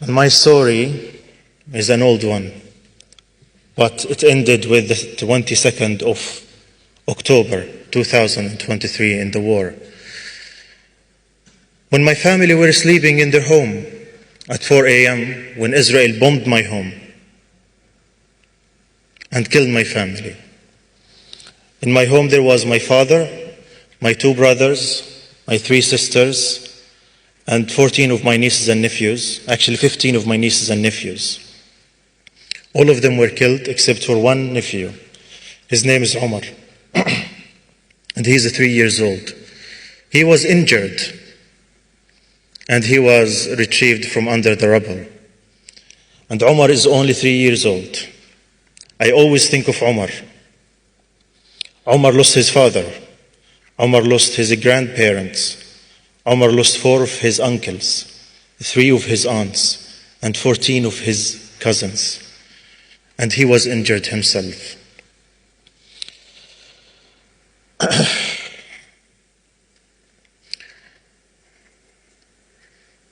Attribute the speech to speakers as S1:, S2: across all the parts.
S1: And my story is an old one, but it ended with the 22nd of October 2023 in the war. When my family were sleeping in their home at 4 a.m. when Israel bombed my home and killed my family. In my home there was my father, my 2 brothers, my 3 sisters, and 14 of my nieces and nephews, actually 15 of my nieces and nephews. All of them were killed except for one nephew. His name is Omar, and he's 3 years old. He was injured, and he was retrieved from under the rubble. And Omar is only 3 years old. I always think of Omar. Omar lost his father. Omar lost his grandparents. Omar lost 4 of his uncles, 3 of his aunts, and 14 of his cousins. And he was injured himself.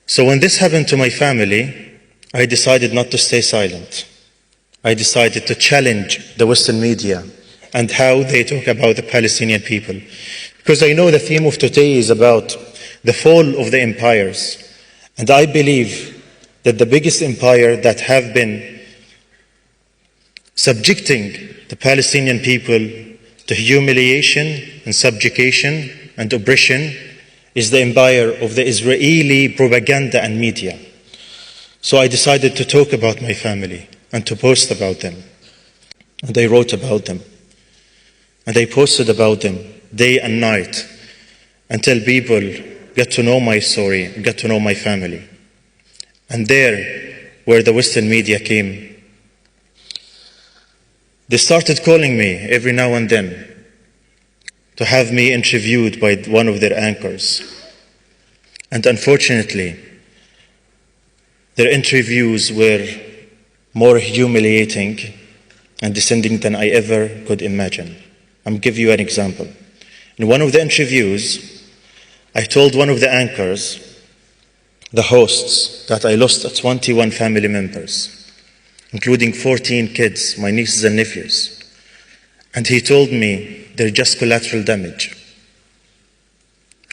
S1: So when this happened to my family, I decided not to stay silent. I decided to challenge the Western media and how they talk about the Palestinian people. Because I know the theme of today is about the fall of the empires. And I believe that the biggest empire that have been subjecting the Palestinian people to humiliation and subjugation and oppression is the empire of the Israeli propaganda and media. So I decided to talk about my family and to post about them. And I wrote about them. And I posted about them day and night until people get to know my story, get to know my family. And there, where the Western media came, they started calling me every now and then to have me interviewed by one of their anchors. And unfortunately, their interviews were more humiliating and descending than I ever could imagine. I'll give you an example. In one of the interviews, I told one of the anchors, the hosts, that I lost 21 family members, including 14 kids, my nieces and nephews. And he told me they're just collateral damage.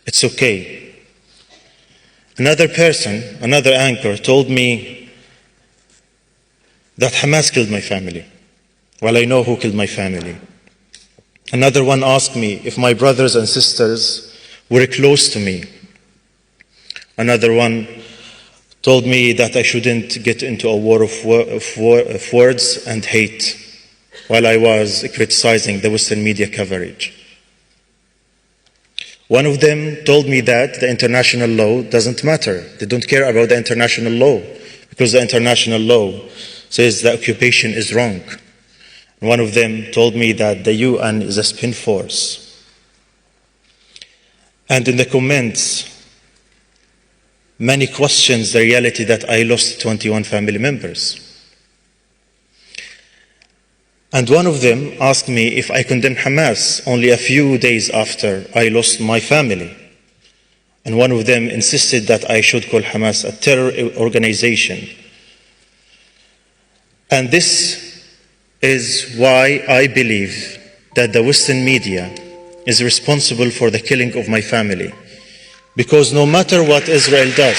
S1: It's okay. Another person, another anchor, told me that Hamas killed my family. Well, I know who killed my family. Another one asked me if my brothers and sisters were close to me. Another one told me that I shouldn't get into a war of words and hate while I was criticizing the Western media coverage. One of them told me that the international law doesn't matter. They don't care about the international law because the international law says the occupation is wrong. One of them told me that the UN is a spin force. And in the comments, many questions the reality that I lost 21 family members. And one of them asked me if I condemn Hamas only a few days after I lost my family. And one of them insisted that I should call Hamas a terror organization. And this is why I believe that the Western media is responsible for the killing of my family. Because no matter what Israel does,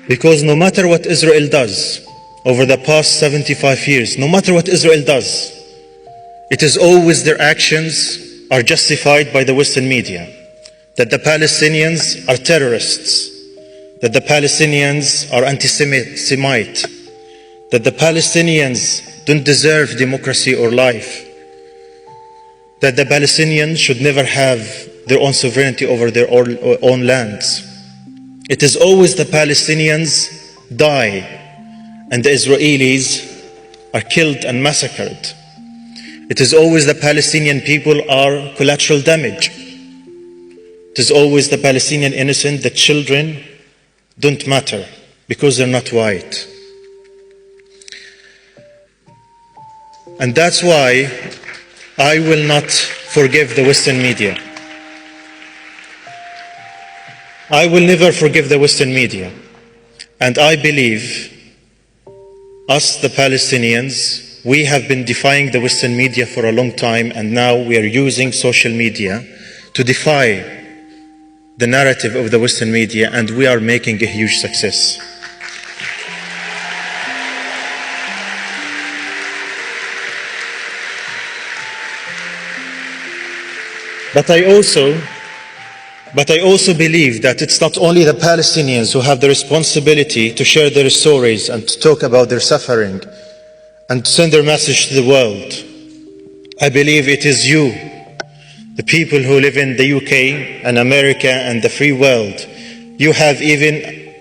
S1: because no matter what Israel does over the past 75 years, no matter what Israel does, it is always their actions are justified by the Western media, that the Palestinians are terrorists, that the Palestinians are anti-Semite, that the Palestinians don't deserve democracy or life, that the Palestinians should never have their own sovereignty over their own lands. It is always the Palestinians die and the Israelis are killed and massacred. It is always the Palestinian people are collateral damage. It is always the Palestinian innocent, the children don't matter because they're not white. And that's why I will not forgive the Western media. I will never forgive the Western media. And I believe us, the Palestinians, we have been defying the Western media for a long time, and now we are using social media to defy the narrative of the Western media, and we are making a huge success. But I also believe that it's not only the Palestinians who have the responsibility to share their stories and to talk about their suffering and send their message to the world. I believe it is you, the people who live in the UK and America and the free world. You have even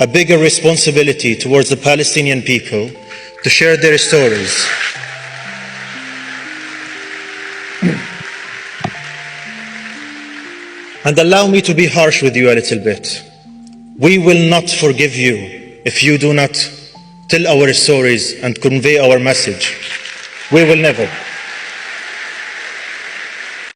S1: a bigger responsibility towards the Palestinian people to share their stories. And allow me to be harsh with you a little bit. We will not forgive you if you do not tell our stories and convey our message. We will never.